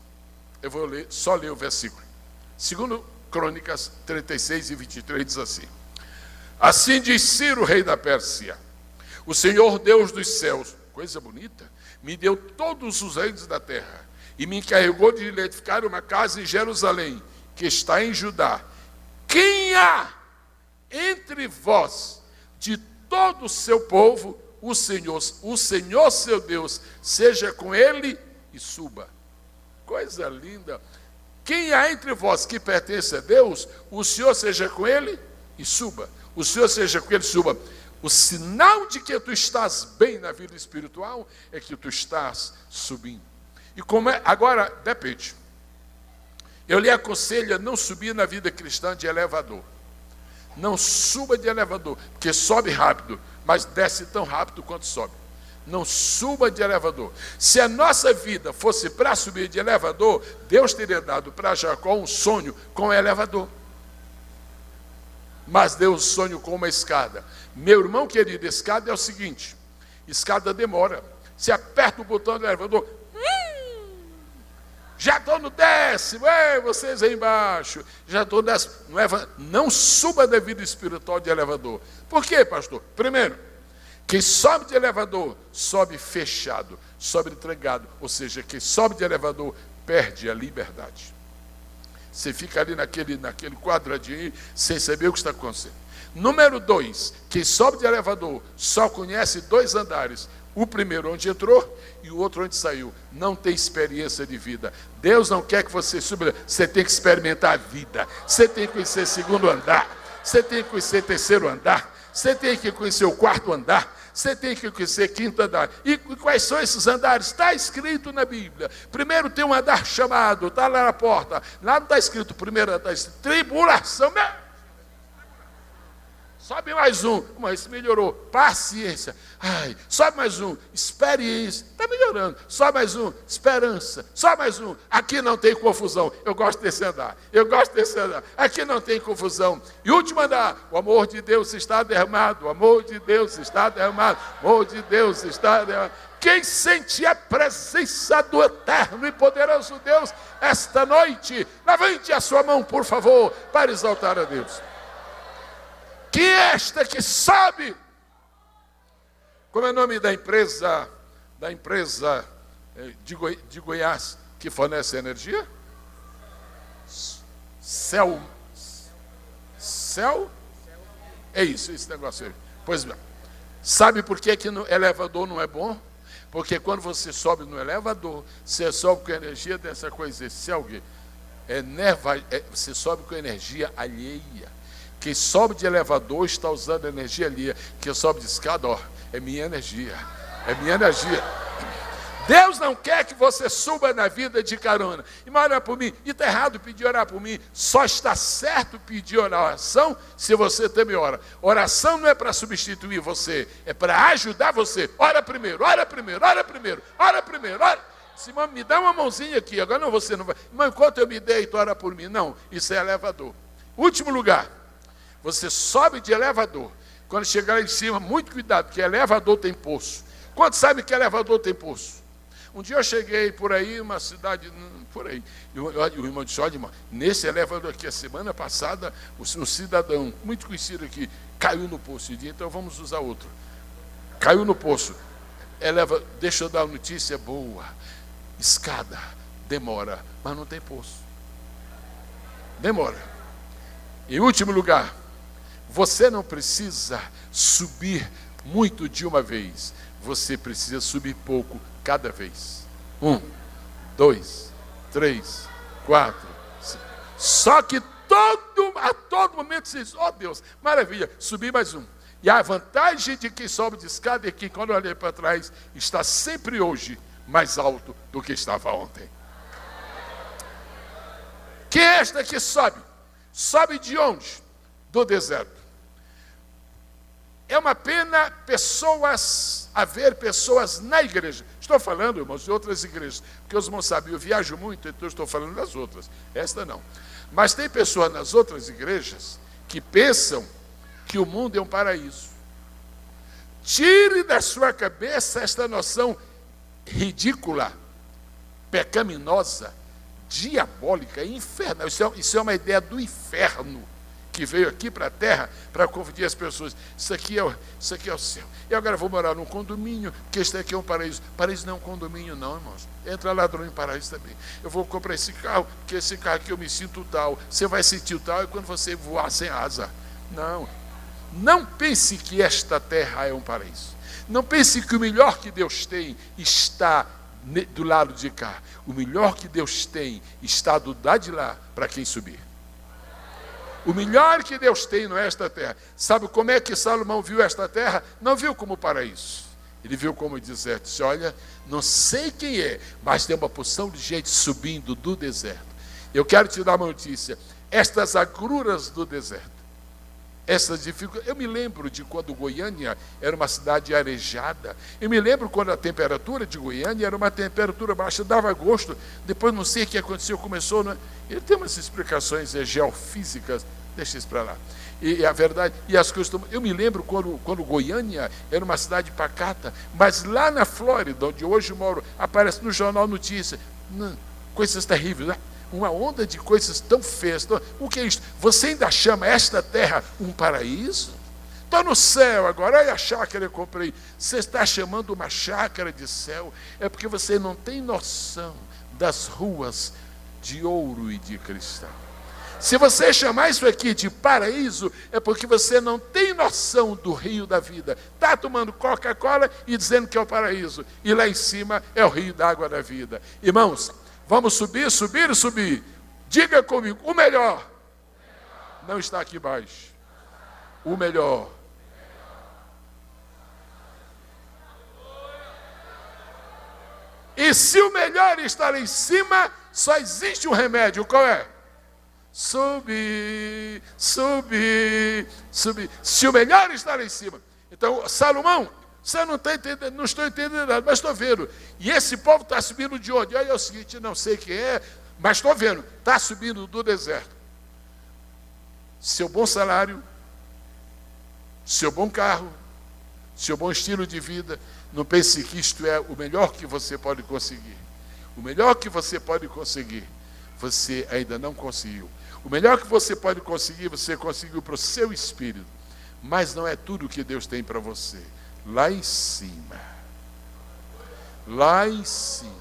eu vou só ler o versículo. 2 Crônicas 36 e 23 diz assim. Assim diz Ciro, rei da Pérsia, o Senhor Deus dos céus, coisa bonita, me deu todos os reinos da terra e me encarregou de lhe edificar uma casa em Jerusalém, que está em Judá. Quem há entre vós, de todo o seu povo, o Senhor seu Deus, seja com ele e suba. Coisa linda. Quem há entre vós que pertence a Deus, o Senhor seja com ele e suba. O Senhor seja com ele e suba. O sinal de que tu estás bem na vida espiritual é que tu estás subindo. E como é? Agora, depende. Eu lhe aconselho a não subir na vida cristã de elevador. Não suba de elevador, porque sobe rápido, mas desce tão rápido quanto sobe. Não suba de elevador. Se a nossa vida fosse para subir de elevador, Deus teria dado para Jacó um sonho com um elevador. Mas deu um sonho com uma escada. Meu irmão querido, escada é o seguinte, escada demora. Você aperta o botão do elevador, já estou no 10º, vocês aí embaixo, já estou no 10º. Não suba da vida espiritual de elevador. Por quê, pastor? Primeiro, quem sobe de elevador, sobe fechado, sobe entregado. Ou seja, quem sobe de elevador, perde a liberdade. Você fica ali naquele quadradinho, sem saber o que está acontecendo. Número 2, quem sobe de elevador, só conhece 2 andares. O primeiro onde entrou e o outro onde saiu. Não tem experiência de vida. Deus não quer que você suba. Você tem que experimentar a vida. Você tem que conhecer 2º andar. Você tem que conhecer 3º andar. Você tem que conhecer o 4º andar. Você tem que conhecer 5º andar. E quais são esses andares? Está escrito na Bíblia. Primeiro tem um andar chamado, está lá na porta. Lá não está escrito primeiro, está escrito tribulação. Sobe mais um, mas melhorou, paciência. Sobe mais um, experiência, está melhorando. Sobe mais um, esperança. Sobe mais um, aqui não tem confusão. Eu gosto desse andar, aqui não tem confusão. E último andar, o amor de Deus está derramado, o amor de Deus está derramado, o amor de Deus está derramado. Quem sente a presença do eterno e poderoso Deus esta noite, levante a sua mão, por favor, para exaltar a Deus. Que esta que sabe, como é o nome da empresa de Goiás que fornece energia? Céu? É isso, esse negócio aí. Pois bem, sabe por que no elevador não é bom? Porque quando você sobe no elevador, você sobe com a energia dessa coisa, você sobe com energia alheia. Quem sobe de elevador está usando energia alheia. Quem sobe de escada, é minha energia. É minha energia. Deus não quer que você suba na vida de carona. E ora por mim. E está errado pedir orar por mim. Só está certo pedir oração se você também ora. Oração não é para substituir você. É para ajudar você. Ora primeiro. Irmão, me dá uma mãozinha aqui. Agora não, você não vai. Irmão, enquanto eu me deito, ora por mim. Não, isso é elevador. Último lugar. Você sobe de elevador. Quando chegar lá em cima, muito cuidado, porque elevador tem poço. Quantos sabem que elevador tem poço? Um dia eu cheguei por aí, uma cidade, por aí. E o irmão disse, olha, irmão, nesse elevador aqui, a semana passada, um cidadão muito conhecido aqui, caiu no poço. E disse, então vamos usar outro. Caiu no poço. Deixa eu dar uma notícia boa. Escada, demora, mas não tem poço. Demora. Em último lugar, você não precisa subir muito de uma vez. Você precisa subir pouco cada vez. 1, 2, 3, 4, 5. Só que a todo momento você diz, oh Deus, maravilha, subi mais um. E a vantagem de quem sobe de escada é que quando eu olhei para trás, está sempre hoje mais alto do que estava ontem. Que é esta que sobe? Sobe de onde? Do deserto. É uma pena haver pessoas na igreja. Estou falando, irmãos, de outras igrejas, porque os irmãos sabem, eu viajo muito, então estou falando das outras. Esta não. Mas tem pessoas nas outras igrejas que pensam que o mundo é um paraíso. Tire da sua cabeça esta noção ridícula, pecaminosa, diabólica, infernal. Isso é uma ideia do inferno que veio aqui para a terra para confundir as pessoas. Isso aqui é o céu. E agora vou morar num condomínio, que este aqui é um paraíso. Paraíso não é um condomínio não, irmãos. Entra ladrão em paraíso também. Eu vou comprar esse carro, porque esse carro aqui eu me sinto tal. Você vai sentir o tal, é quando você voar sem asa. Não pense que esta terra é um paraíso. Não pense que o melhor que Deus tem está do lado de cá. O melhor que Deus tem está do lado de lá para quem subir. O melhor que Deus tem não é esta terra. Sabe como é que Salomão viu esta terra? Não viu como paraíso. Ele viu como deserto. Disse, olha, não sei quem é, mas tem uma porção de gente subindo do deserto. Eu quero te dar uma notícia. Estas agruras do deserto, essas dificuldades. Eu me lembro de quando Goiânia era uma cidade arejada. Eu me lembro quando a temperatura de Goiânia era uma temperatura baixa, dava gosto. Depois não sei o que aconteceu, começou. Ele tem umas explicações geofísicas, deixa isso para lá. E a verdade, e as coisas. Eu me lembro quando Goiânia era uma cidade pacata, mas lá na Flórida, onde hoje moro, aparece no jornal notícia, coisas terríveis, né? Uma onda de coisas tão feias. O que é isso? Você ainda chama esta terra um paraíso? Estou no céu agora, olha a chácara que eu comprei. Você está chamando uma chácara de céu? É porque você não tem noção das ruas de ouro e de cristal. Se você chamar isso aqui de paraíso, é porque você não tem noção do rio da vida. Está tomando Coca-Cola e dizendo que é o paraíso. E lá em cima é o rio da água da vida. Irmãos, vamos subir, subir e subir. Diga comigo, o melhor não está aqui embaixo. O melhor. E se o melhor está lá em cima, só existe um remédio. Qual é? Subir, subir, subir. Se o melhor está lá em cima. Então, Salomão, você não está entendendo, não estou entendendo nada, mas estou vendo. E esse povo está subindo de onde? Olha, é o seguinte, não sei quem é, mas estou vendo, está subindo do deserto. Seu bom salário, seu bom carro, seu bom estilo de vida, não pense que isto é o melhor que você pode conseguir. O melhor que você pode conseguir, você ainda não conseguiu. O melhor que você pode conseguir, você conseguiu para o seu espírito. Mas não é tudo o que Deus tem para você. Lá em cima. Lá em cima.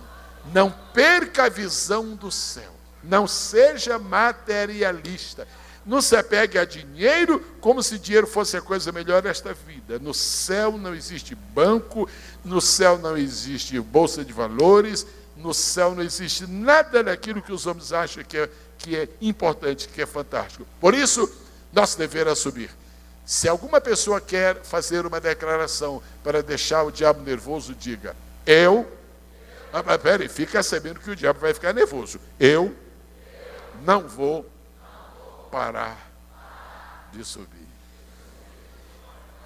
Não perca a visão do céu. Não seja materialista. Não se apegue a dinheiro como se dinheiro fosse a coisa melhor desta vida. No céu não existe banco, no céu não existe bolsa de valores, no céu não existe nada daquilo que os homens acham que é importante, que é fantástico. Por isso, nosso dever é subir. Se alguma pessoa quer fazer uma declaração para deixar o diabo nervoso, diga, peraí, fica sabendo que o diabo vai ficar nervoso. Eu não vou parar de subir.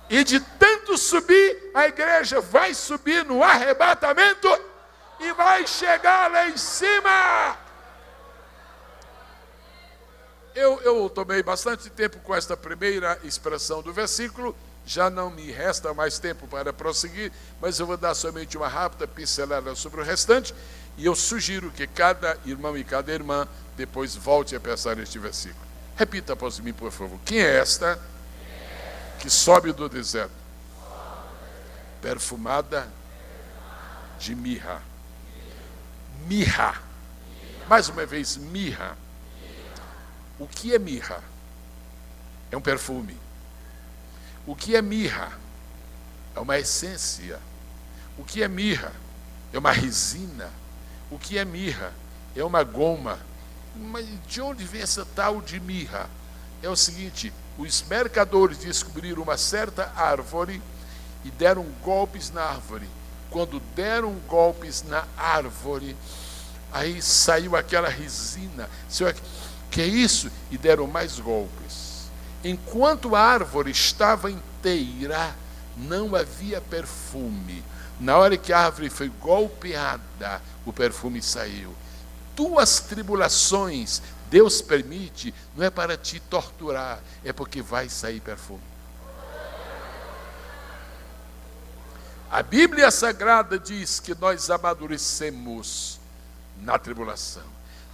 E de tanto subir, a igreja vai subir no arrebatamento e vai chegar lá em cima. Eu tomei bastante tempo com esta primeira expressão do versículo, já não me resta mais tempo para prosseguir, mas eu vou dar somente uma rápida pincelada sobre o restante, e eu sugiro que cada irmão e cada irmã depois volte a pensar neste versículo. Repita após mim, por favor. Quem é esta que sobe do deserto? Perfumada de mirra. Mirra. Mais uma vez, mirra. O que é mirra? É um perfume. O que é mirra? É uma essência. O que é mirra? É uma resina. O que é mirra? É uma goma. Mas de onde vem essa tal de mirra? É o seguinte: os mercadores descobriram uma certa árvore e deram golpes na árvore. Quando deram golpes na árvore, aí saiu aquela resina. Que é isso? E deram mais golpes. Enquanto a árvore estava inteira, não havia perfume. Na hora que a árvore foi golpeada, o perfume saiu. Tuas tribulações, Deus permite, não é para te torturar, é porque vai sair perfume. A Bíblia Sagrada diz que nós amadurecemos na tribulação.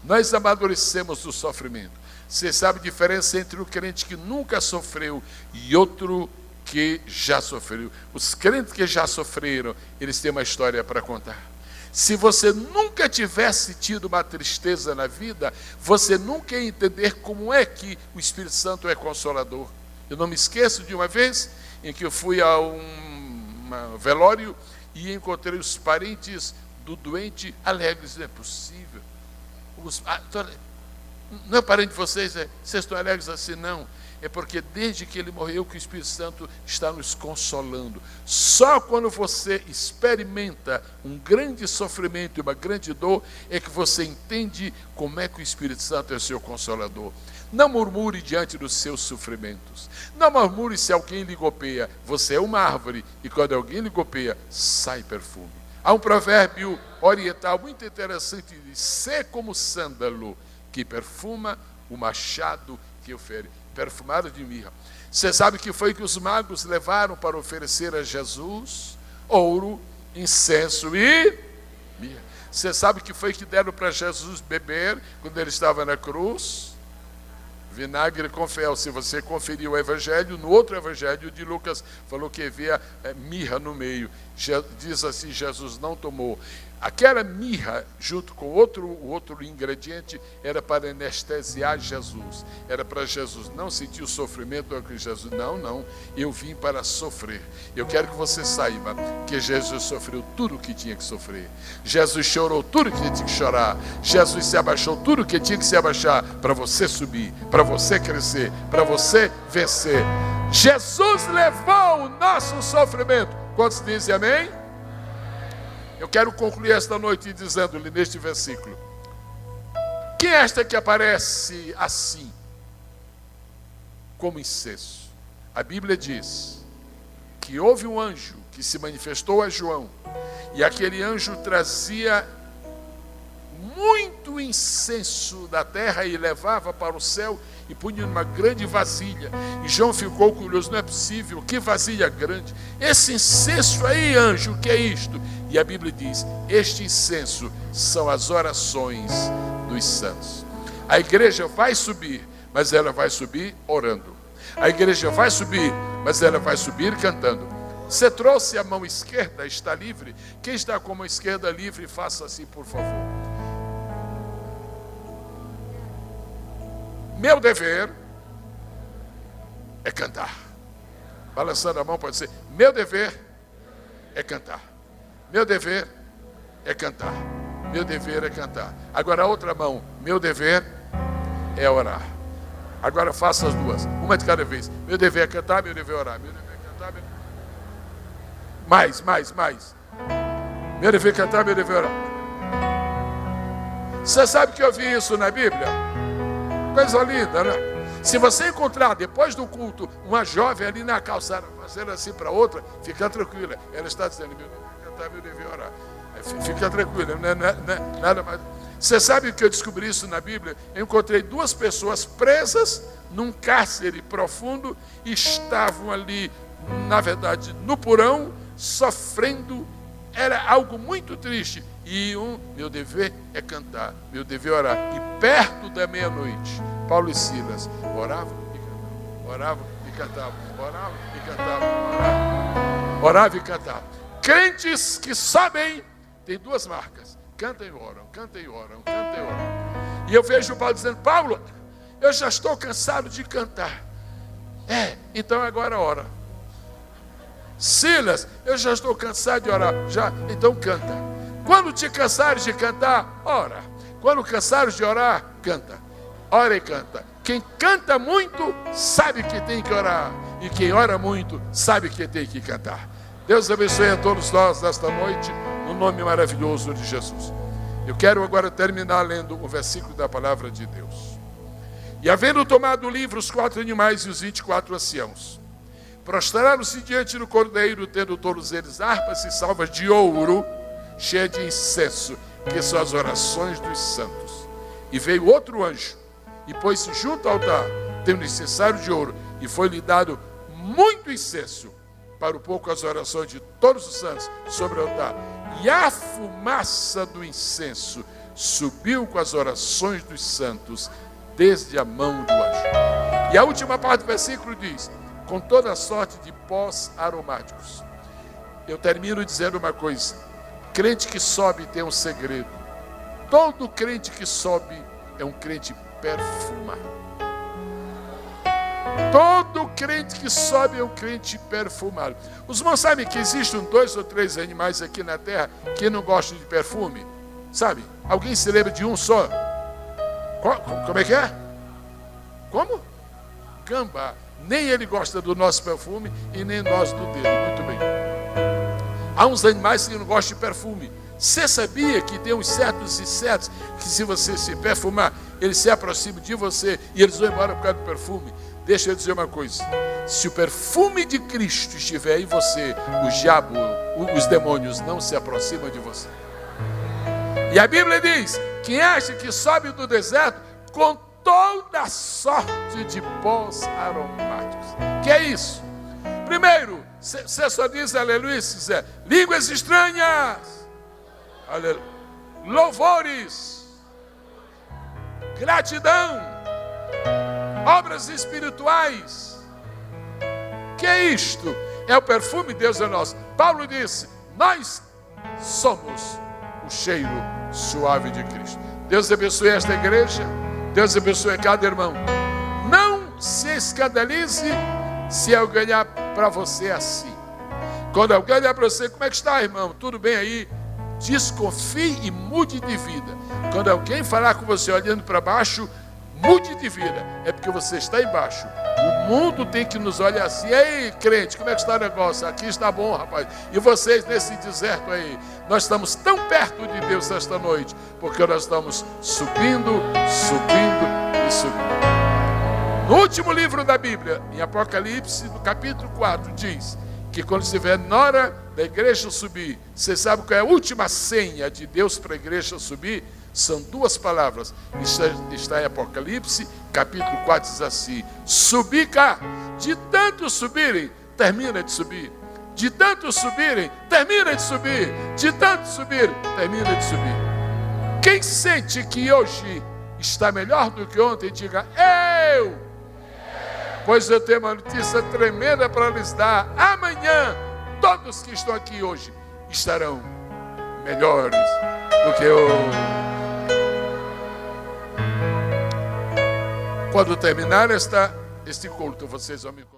Nós amadurecemos no sofrimento. Você sabe a diferença entre o crente que nunca sofreu e outro que já sofreu. Os crentes que já sofreram, eles têm uma história para contar. Se você nunca tivesse tido uma tristeza na vida, você nunca ia entender como é que o Espírito Santo é consolador. Eu não me esqueço de uma vez em que eu fui a um velório e encontrei os parentes do doente alegres. Não é possível. Não é parente de vocês? Vocês estão alegres assim? Não. É porque desde que ele morreu que o Espírito Santo está nos consolando. Só quando você experimenta um grande sofrimento e uma grande dor é que você entende como é que o Espírito Santo é o seu consolador. Não murmure diante dos seus sofrimentos. Não murmure se alguém lhe golpeia. Você é uma árvore e quando alguém lhe golpeia, sai perfume. Há um provérbio oriental muito interessante, diz: sê como sândalo que perfuma o machado que o fere. Perfumado de mirra. Você sabe o que foi que os magos levaram para oferecer a Jesus? Ouro, incenso e mirra. Você sabe o que foi que deram para Jesus beber quando ele estava na cruz? Vinagre com fel. Se você conferir o evangelho, no outro evangelho de Lucas, falou que havia mirra no meio. Diz assim, Jesus não tomou. Aquela mirra, junto com o outro ingrediente, era para anestesiar Jesus. Era para Jesus não sentir o sofrimento que Jesus. Não, eu vim para sofrer. Eu quero que você saiba que Jesus sofreu tudo o que tinha que sofrer. Jesus chorou tudo o que tinha que chorar. Jesus se abaixou tudo o que tinha que se abaixar para você subir, para você crescer, para você vencer. Jesus levou o nosso sofrimento. Quantos dizem amém? Eu quero concluir esta noite dizendo-lhe neste versículo: quem é esta que aparece assim, como incenso? A Bíblia diz que houve um anjo que se manifestou a João, e aquele anjo trazia muito incenso da terra e levava para o céu e punha numa grande vasilha. E João ficou curioso: não é possível, que vasilha grande, esse incenso aí, anjo, o que é isto? E a Bíblia diz: este incenso são as orações dos santos. A igreja vai subir, mas ela vai subir orando. A igreja vai subir, mas ela vai subir cantando. Você trouxe a mão esquerda, está livre? Quem está com a mão esquerda livre, faça assim, por favor. Meu dever é cantar. Balançando a mão pode ser: meu dever é cantar. Meu dever é cantar. Meu dever é cantar. Agora a outra mão: meu dever é orar. Agora faça as duas, uma de cada vez. Meu dever é cantar, meu dever é orar. Meu dever é cantar, mais. Meu dever é cantar, meu dever é orar. Você sabe que eu vi isso na Bíblia? Coisa linda, né? Se você encontrar depois do culto uma jovem ali na calçada fazendo assim para outra, fica tranquila. Ela está dizendo: meu dever é cantar, meu dever é orar. Fica tranquila, não é nada mais. Você sabe que eu descobri isso na Bíblia? Eu encontrei duas pessoas presas num cárcere profundo e estavam ali, na verdade, no porão, sofrendo. Era algo muito triste. E meu dever é cantar, meu dever é orar. E perto da meia-noite, Paulo e Silas oravam e cantavam, oravam e cantavam, oravam e cantavam, oravam e cantavam. Crentes que sabem, tem duas marcas: cantam e oram, cantam e oram, cantam e oram. E eu vejo Paulo dizendo: Paulo, eu já estou cansado de cantar. Então agora ora. Silas, eu já estou cansado de orar. Então canta. Quando te cansares de cantar, ora. Quando cansares de orar, canta. Ora e canta. Quem canta muito, sabe que tem que orar. E quem ora muito, sabe que tem que cantar. Deus abençoe a todos nós nesta noite, no nome maravilhoso de Jesus. Eu quero agora terminar lendo um versículo da palavra de Deus. E havendo tomado o livro, os 4 animais e os 24 anciãos, prostraram-se diante do cordeiro, tendo todos eles harpas e salvas de ouro, cheias de incenso, que são as orações dos santos. E veio outro anjo, e pôs-se junto ao altar, tendo incensário de ouro, e foi-lhe dado muito incenso, para o pouco as orações de todos os santos sobre o altar. E a fumaça do incenso subiu com as orações dos santos, desde a mão do anjo. E a última parte do versículo diz, com toda sorte de pós aromáticos. Eu termino dizendo uma coisa, crente que sobe tem um segredo. Todo crente que sobe é um crente perfumado. Todo crente que sobe é um crente perfumado. Os irmãos sabem que existem 2 ou 3 animais aqui na terra que não gostam de perfume? Sabe? Alguém se lembra de um só? Como é que é? Como? Gambá. Nem ele gosta do nosso perfume e nem nós do dele. Muito bem. Há uns animais que não gostam de perfume. Você sabia que tem uns certos insetos que se você se perfumar, eles se aproximam de você e eles vão embora por causa do perfume? Deixa eu dizer uma coisa. Se o perfume de Cristo estiver em você, o diabo, os demônios não se aproximam de você. E a Bíblia diz, quem acha que sobe do deserto com toda sorte de pós aromáticos. Que é isso? Primeiro, você só diz aleluia se quiser. Línguas estranhas. Aleluia. Louvores. Gratidão. Obras espirituais. Que é isto? É o perfume de Deus é nosso. Paulo disse, nós somos o cheiro suave de Cristo. Deus abençoe esta igreja. Deus abençoe cada irmão. Não se escandalize se alguém olhar para você assim. Quando alguém olhar para você, como é que está, irmão? Tudo bem aí? Desconfie e mude de vida. Quando alguém falar com você olhando para baixo, mude de vida. É porque você está embaixo. O mundo tem que nos olhar assim. Ei, crente, como é que está o negócio? Aqui está bom, rapaz. E vocês nesse deserto aí? Nós estamos tão perto de Deus esta noite, porque nós estamos subindo, subindo e subindo. No último livro da Bíblia, em Apocalipse, no capítulo 4, diz que quando estiver na hora da igreja subir, você sabe qual é a última senha de Deus para a igreja subir? São 2 palavras. Está em Apocalipse, capítulo 4, diz assim: subir cá. De tanto subirem, termina de subir. De tanto subirem, termina de subir. De tanto subir, termina de subir. Quem sente que hoje está melhor do que ontem, diga eu. Pois eu tenho uma notícia tremenda para lhes dar. Amanhã, todos que estão aqui hoje estarão melhores do que hoje. Quando terminar este culto, vocês vão me contar.